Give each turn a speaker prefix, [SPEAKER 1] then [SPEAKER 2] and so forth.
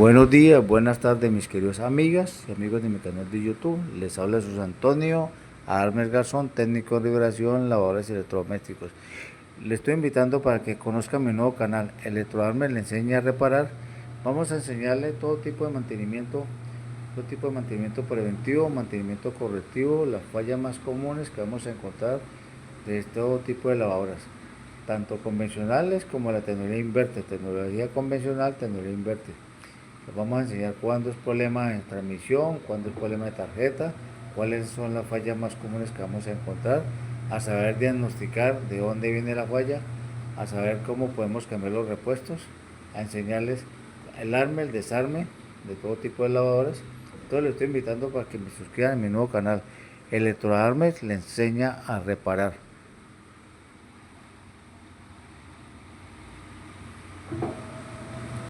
[SPEAKER 1] Buenos días, buenas tardes mis queridos amigas y amigos de mi canal de YouTube. Les habla Jesús Antonio Armes Garzón, técnico de liberación, lavadores y electrodomésticos. Les estoy invitando para que conozcan mi nuevo canal, Electroarmes le enseña a reparar. Vamos a enseñarle todo tipo de mantenimiento preventivo, mantenimiento correctivo, las fallas más comunes que vamos a encontrar de todo tipo de lavadoras, tanto convencionales como la tecnología inverter, tecnología convencional, tecnología inverter. Les vamos a enseñar cuándo es problema de transmisión, cuándo es problema de tarjeta, cuáles son las fallas más comunes que vamos a encontrar, a saber diagnosticar de dónde viene la falla, a saber cómo podemos cambiar los repuestos, a enseñarles el arme, el desarme de todo tipo de lavadoras. Entonces les estoy invitando para que me suscriban a mi nuevo canal, Electroarmes le enseña a reparar.